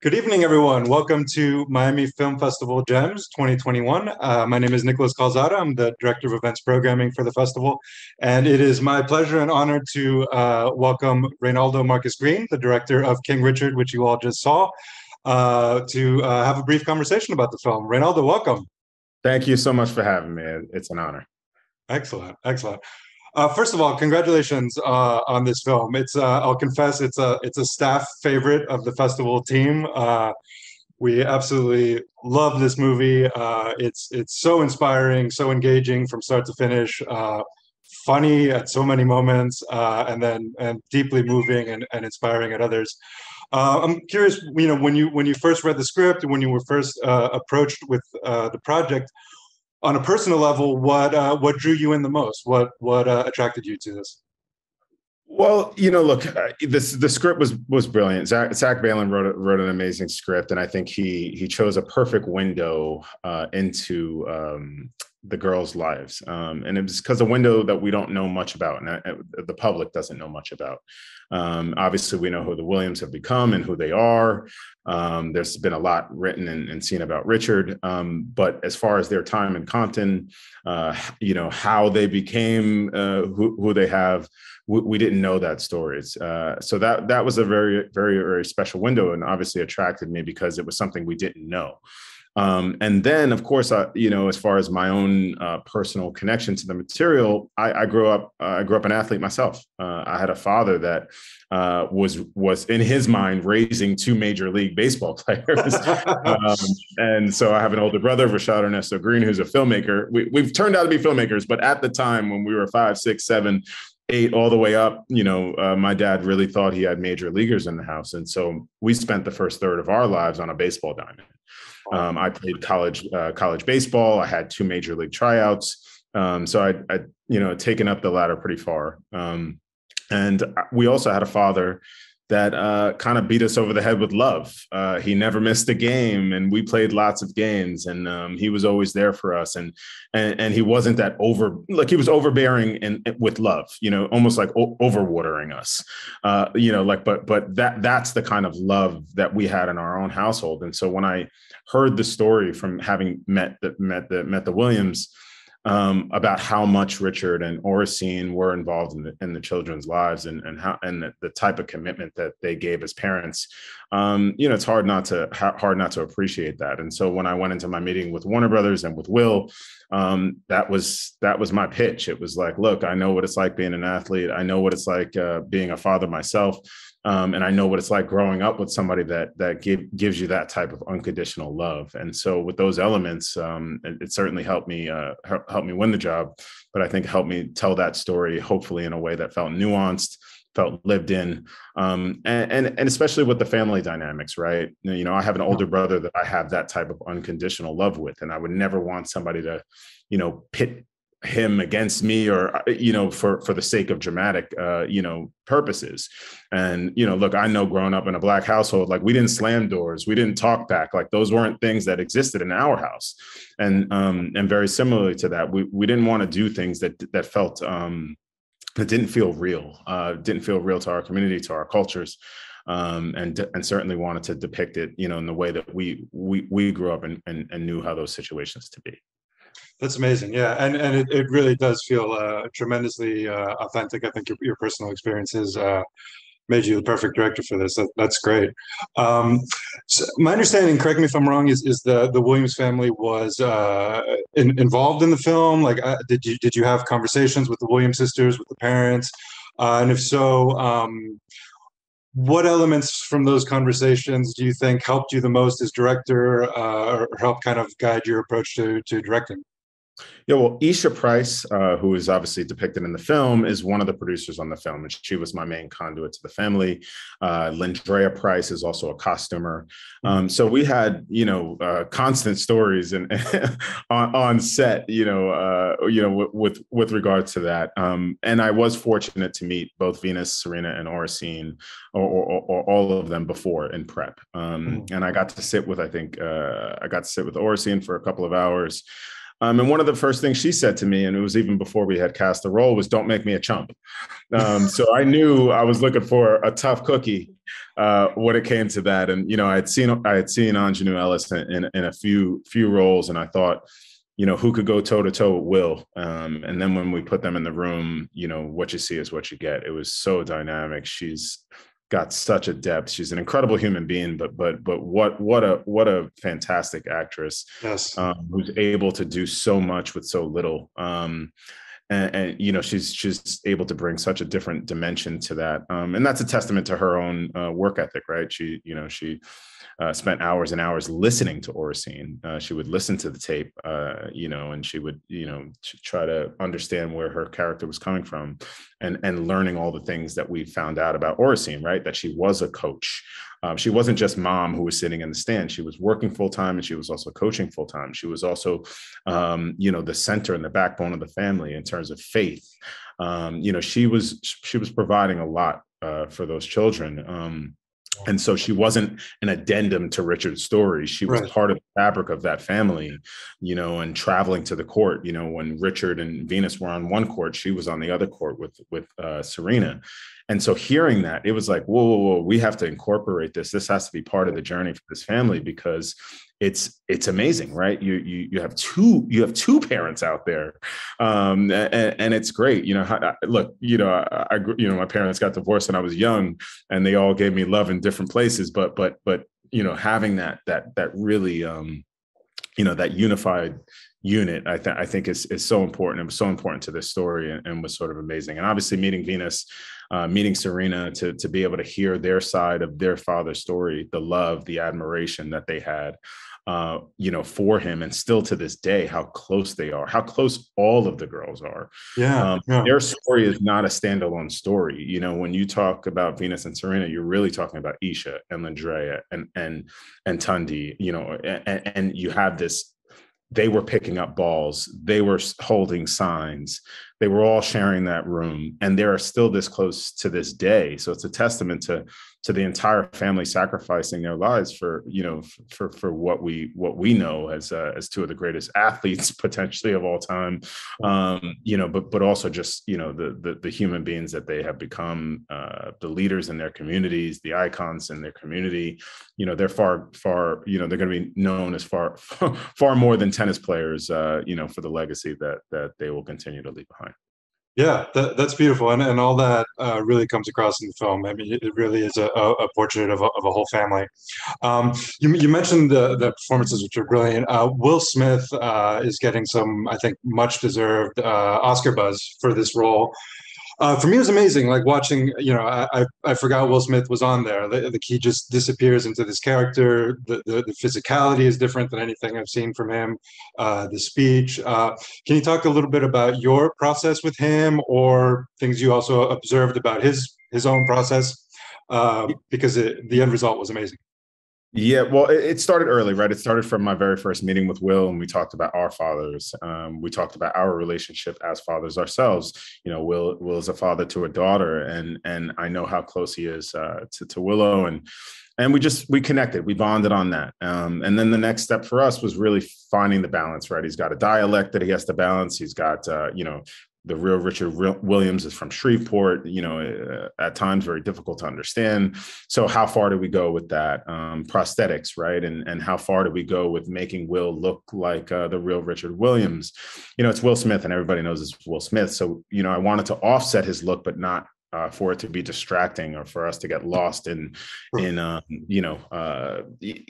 Good evening, everyone. Welcome to Miami Film Festival GEMS 2021. My name is Nicolas Calzada. I'm the Director of Events Programming for the festival. And it is my pleasure and honor to welcome Reinaldo Marcus Green, the director of King Richard, which you all just saw, to have a brief conversation about the film. Reinaldo, welcome. Thank you so much for having me. It's an honor. Excellent, excellent. First of all, congratulations on this film. I'll confess, it's a staff favorite of the festival team. We absolutely love this movie. It's so inspiring, so engaging from start to finish. Funny at so many moments, and deeply moving and inspiring at others. I'm curious, when you first read the script, when you were first approached with the project, on a personal level, what drew you in the most? What attracted you to this? Well, look, the script was brilliant. Zach Balin wrote an amazing script, and I think he chose a perfect window into the girls' lives, and it was because a window that we don't know much about, and the public doesn't know much about. Obviously, we know who the Williams have become and who they are. There's been a lot written and seen about Richard, but as far as their time in Compton, how they became who they have. We didn't know that stories. So that was a very, very, very special window, and obviously attracted me because it was something we didn't know. And then, of course, as far as my own personal connection to the material, I grew up an athlete myself. I had a father that was in his mind raising two major league baseball players. And so I have an older brother, Rashad Ernesto Green, who's a filmmaker. We've turned out to be filmmakers, but at the time when we were 5, 6, 7, 8, all the way up, my dad really thought he had major leaguers in the house. And so we spent the first third of our lives on a baseball diamond. I played college baseball. I had 2 major league tryouts. So I taken up the ladder pretty far. And we also had a father that kind of beat us over the head with love. He never missed a game, and we played lots of games, and he was always there for us. And he wasn't that he was overbearing and with love, almost like overwatering us, but that's the kind of love that we had in our own household. And so when I heard the story from having met the Williams, about how much Richard and Oracene were involved in the children's lives, and the type of commitment that they gave as parents, it's hard not to appreciate that. And so when I went into my meeting with Warner Brothers and with Will, that was my pitch. It was like, look, I know what it's like being an athlete. I know what it's like being a father myself. And I know what it's like growing up with somebody that gives you that type of unconditional love. And so with those elements, it certainly helped me win the job, but I think helped me tell that story, hopefully in a way that felt nuanced, felt lived in, and especially with the family dynamics, right? I have an older brother that I have that type of unconditional love with, and I would never want somebody to, pit him against me, or for the sake of dramatic purposes. And look, I know growing up in a Black household, like, we didn't slam doors, we didn't talk back, like those weren't things that existed in our house. And very similarly to that, we didn't want to do things that felt that didn't feel real to our community, to our cultures. And certainly wanted to depict it in the way that we grew up and knew how those situations to be. That's amazing. Yeah, and it really does feel tremendously authentic. I think your personal experiences made you the perfect director for this. That's great. So my understanding, correct me if I'm wrong, is the Williams family was involved in the film. Like, did you have conversations with the Williams sisters, with the parents? And if so, what elements from those conversations do you think helped you the most as director, or helped kind of guide your approach to directing? Yeah, well, Isha Price, who is obviously depicted in the film, is one of the producers on the film, and she was my main conduit to the family. Lindrea Price is also a costumer. So we had, constant stories and on set, with regard to that. And I was fortunate to meet both Venus, Serena, and Oracene, or all of them before in prep. And I got to sit with Oracene for a couple of hours. And one of the first things she said to me, and it was even before we had cast the role, was "Don't make me a chump." So I knew I was looking for a tough cookie when it came to that. And I had seen Anjanou Ellis in a few roles, and I thought, who could go toe to toe with Will? And then when we put them in the room, what you see is what you get. It was so dynamic. She's got such a depth. She's an incredible human being, but what a fantastic actress, Yes. who's able to do so much with so little. And she's able to bring such a different dimension to that, and that's a testament to her own work ethic, right? She spent hours and hours listening to Oracene. She would listen to the tape, and she would try to understand where her character was coming from, and learning all the things that we found out about Oracene, right? That she was a coach. She wasn't just mom who was sitting in the stand. She was working full time, and she was also coaching full time. She was also, the center and the backbone of the family in terms of faith. She was providing a lot for those children. And so she wasn't an addendum to Richard's story. She was Right. part of the fabric of that family, and traveling to the court. When Richard and Venus were on one court, she was on the other court with Serena. And so hearing that, it was like, whoa, whoa, whoa, we have to incorporate this. This has to be part of the journey for this family, because it's amazing, right? You have two parents out there, and it's great. Look, my parents got divorced when I was young, and they all gave me love in different places. But having that really, that unified unit, I think is so important. It was so important to this story, and was sort of amazing. And obviously meeting Venus, meeting Serena, to be able to hear their side of their father's story, the love, the admiration that they had, for him, and still to this day, how close they are, how close all of the girls are. Yeah. Yeah. Their story is not a standalone story. When you talk about Venus and Serena, you're really talking about Isha and Landrea and Tundi, and you have this. They were picking up balls. They were holding signs. They were all sharing that room, and they are still this close to this day. So it's a testament to the entire family sacrificing their lives for what we know as two of the greatest athletes potentially of all time. But also just the human beings that they have become, the leaders in their communities, the icons in their community. They're far, they're going to be known as far more than tennis players, for the legacy that they will continue to leave behind. Yeah, that's beautiful, and all that really comes across in the film. I mean, it really is a portrait of a whole family. You mentioned the performances, which are brilliant. Will Smith is getting some, I think, much deserved Oscar buzz for this role. For me, it was amazing. Like watching, I forgot Will Smith was on there. He just disappears into this character. The physicality is different than anything I've seen from him. The speech. Can you talk a little bit about your process with him, or things you also observed about his own process? Because the end result was amazing. Yeah, well, it started early, right? It started from my very first meeting with Will, and we talked about our fathers. We talked about our relationship as fathers ourselves. Will is a father to a daughter, and I know how close he is to Willow, and we connected, we bonded on that. And then the next step for us was really finding the balance, right? He's got a dialect that he has to balance. He's got, the real Richard Williams is from Shreveport, at times very difficult to understand. So how far do we go with that? Prosthetics, right? And how far do we go with making Will look like the real Richard Williams? It's Will Smith, and everybody knows it's Will Smith. So, I wanted to offset his look, but not for it to be distracting, or for us to get lost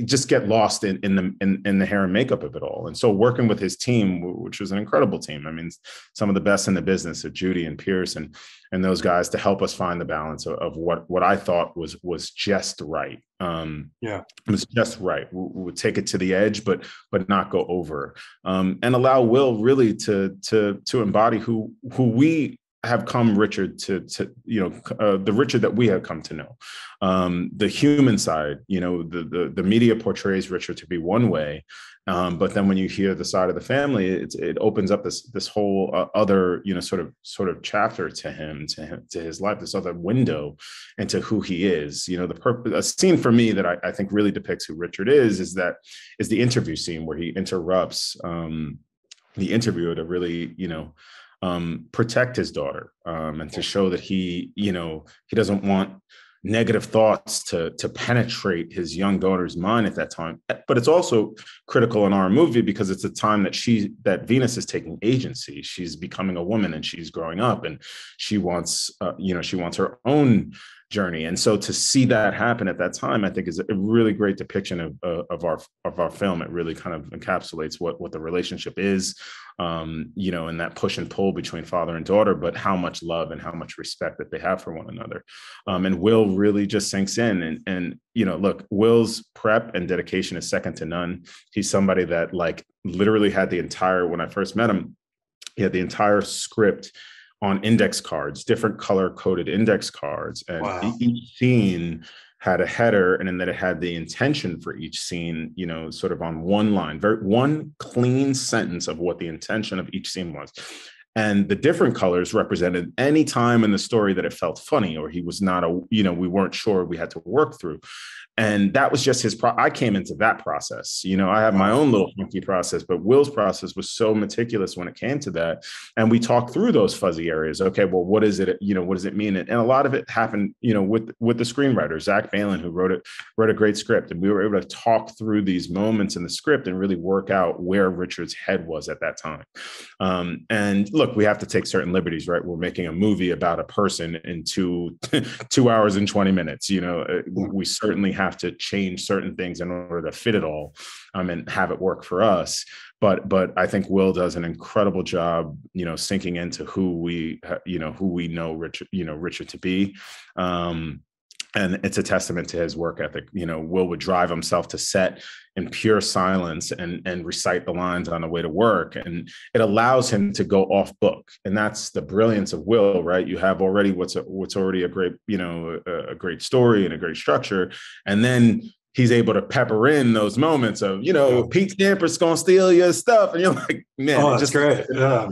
just get lost in the hair and makeup of it all. And so working with his team, which was an incredible team, I mean, some of the best in the business, of Judy and Pierce and those guys, to help us find the balance of what I thought was just right. Yeah. It was just right. We would take it to the edge, but not go over, and allow Will really to embody who we have come Richard to the Richard that we have come to know, the human side. The media portrays Richard to be one way, but then when you hear the side of the family, it opens up this whole other sort of chapter to him, to his life, this other window into who he is. A scene for me that I think really depicts who Richard is the interview scene where he interrupts the interviewer to really, protect his daughter, and to show that he doesn't want negative thoughts to penetrate his young daughter's mind at that time. But it's also critical in our movie because it's a time that Venus is taking agency. She's becoming a woman and she's growing up, and she wants her own journey. And so to see that happen at that time, I think is a really great depiction of our film. It really kind of encapsulates what the relationship is, and that push and pull between father and daughter, but how much love and how much respect that they have for one another. And Will really just sinks in. And look, Will's prep and dedication is second to none. He's somebody that literally had when I first met him, he had the entire script on index cards, different color coded index cards. And Wow. each scene had a header, and then it had the intention for each scene, sort of on one line, one clean sentence of what the intention of each scene was. And the different colors represented any time in the story that it felt funny, or he was not we weren't sure we had to work through. And that was just I came into that process. I have my own little funky process, but Will's process was so meticulous when it came to that. And we talked through those fuzzy areas. Okay, well, what is it? What does it mean? And a lot of it happened, with the screenwriter, Zach Balin, who wrote a great script. And we were able to talk through these moments in the script and really work out where Richard's head was at that time. And look, we have to take certain liberties, right? We're making a movie about a person in 2 hours and 20 minutes. We certainly have to change certain things in order to fit it all, and have it work for us. But I think Will does an incredible job, sinking into who we know Richard to be. And it's a testament to his work ethic. Will would drive himself to set in pure silence and recite the lines on the way to work. And it allows him to go off book. And that's the brilliance of Will, right? You have already what's already a great, a great story and a great structure. And then he's able to pepper in those moments of, Pete Stamper's going to steal your stuff. And you're like, man, Oh, that's great. Yeah.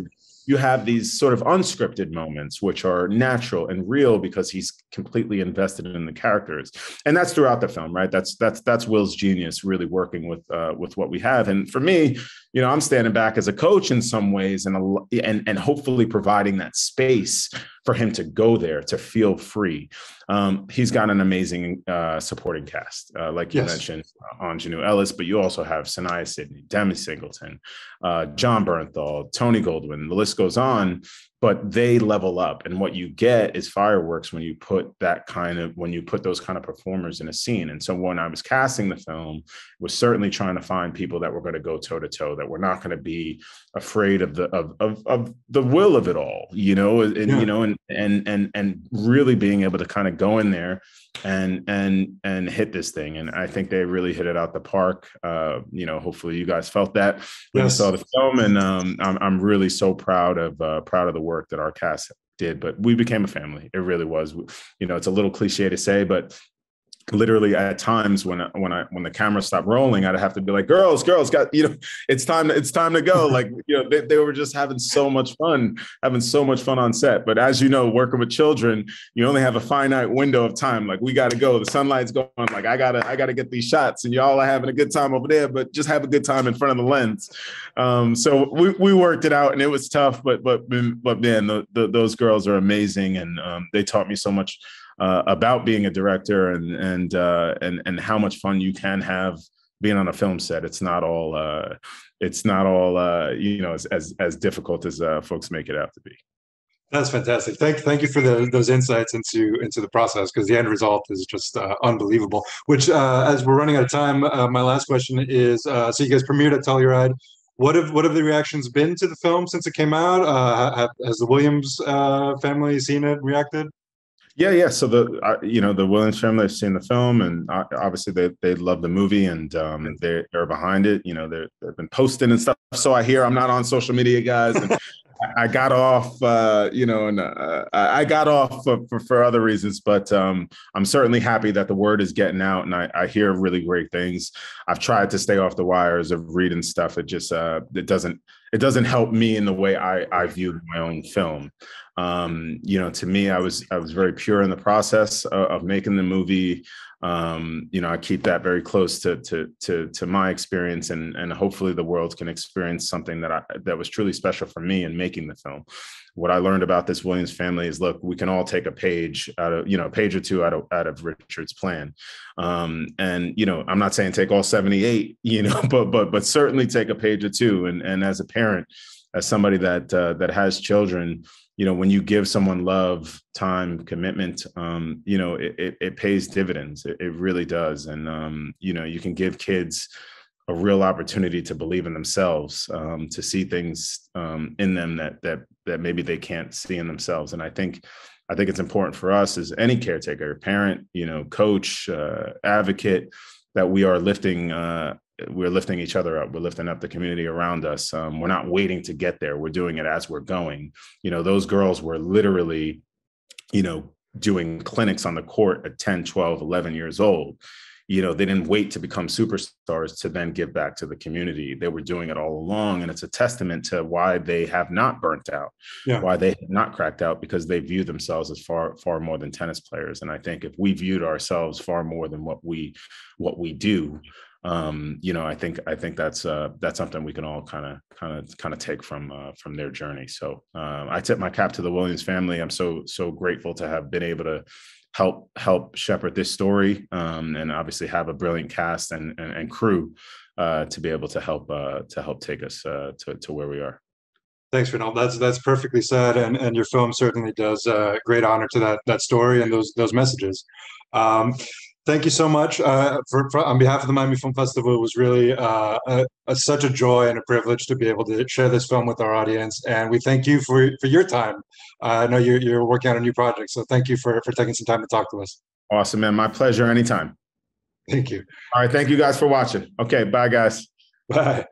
You have these sort of unscripted moments, which are natural and real because he's completely invested in the characters. And that's throughout the film, right? That's Will's genius, really working with what we have. And for me, I'm standing back as a coach in some ways, and hopefully providing that space for him to go there, to feel free. He's got an amazing supporting cast, like you mentioned, Anjanou Ellis, but you also have Sanaya Sidney, Demi Singleton, John Bernthal, Tony Goldwyn. The list goes on, but they level up. And what you get is fireworks when you put those kind of performers in a scene. And so when I was casting the film, was certainly trying to find people that were going to go toe to toe, that were not going to be afraid of the will of it all, and really being able to kind of go in there and hit this thing. And I think they really hit it out the park. Hopefully you guys felt that when you saw the film. And I'm really so proud of the work that our cast did. But we became a family. It really was. It's a little cliche to say, but literally at times when the camera stopped rolling, I'd have to be like, girls, got, it's time to go. Like, they were just having so much fun on set. But as working with children, you only have a finite window of time. Like, we got to go, the sunlight's going, like, I gotta get these shots, and y'all are having a good time over there, but just have a good time in front of the lens. So we worked it out, and it was tough, but man, those girls are amazing. And they taught me so much about being a director and how much fun you can have being on a film set. It's not all as difficult as folks make it out to be. That's fantastic. Thank you for those insights into the process, because the end result is just unbelievable. Which, as we're running out of time, my last question is: so you guys premiered at Telluride. What have the reactions been to the film since it came out? Has the Williams family seen it, reacted? Yeah. So the Williams family have seen the film, and obviously they love the movie, and they're behind it. They've been posting and stuff. So I hear. I'm not on social media, guys. And I got off, I got off for other reasons, but I'm certainly happy that the word is getting out, and I hear really great things. I've tried to stay off the wires of reading stuff. It just it doesn't help me in the way I view my own film. To me, I was very pure in the process of making the movie. I keep that very close to my experience, and hopefully the world can experience something that was truly special for me in making the film. What I learned about this Williams family is, look, we can all take a page out of, a page or two out of Richard's plan. And, I'm not saying take all 78, but certainly take a page or two. And as a parent, as somebody that has children, when you give someone love, time, commitment, it pays dividends. It really does. And, you can give kids a real opportunity to believe in themselves, to see things in them that maybe they can't see in themselves. And I think it's important for us as any caretaker, parent, coach, advocate, that we're lifting each other up. We're lifting up the community around us. We're not waiting to get there. We're doing it as we're going. Those girls were literally, doing clinics on the court at 10, 12, 11 years old. They didn't wait to become superstars to then give back to the community. They were doing it all along. And it's a testament to why they have not burnt out, why they have not cracked out, because they view themselves as far, far more than tennis players. And I think if we viewed ourselves far more than what we do, I think that's something we can all kind of take from their journey. So I tip my cap to the Williams family. I'm so grateful to have been able to help shepherd this story, and obviously have a brilliant cast and crew to be able to help take us to where we are. Thanks, Reinaldo. That's perfectly said, and your film certainly does great honor to that story and those messages. Thank you so much on behalf of the Miami Film Festival. It was really such a joy and a privilege to be able to share this film with our audience, and we thank you for your time. I know you're working on a new project, so thank you for taking some time to talk to us. Awesome, man. My pleasure. Anytime. Thank you. All right. Thank you guys for watching. Okay. Bye, guys. Bye.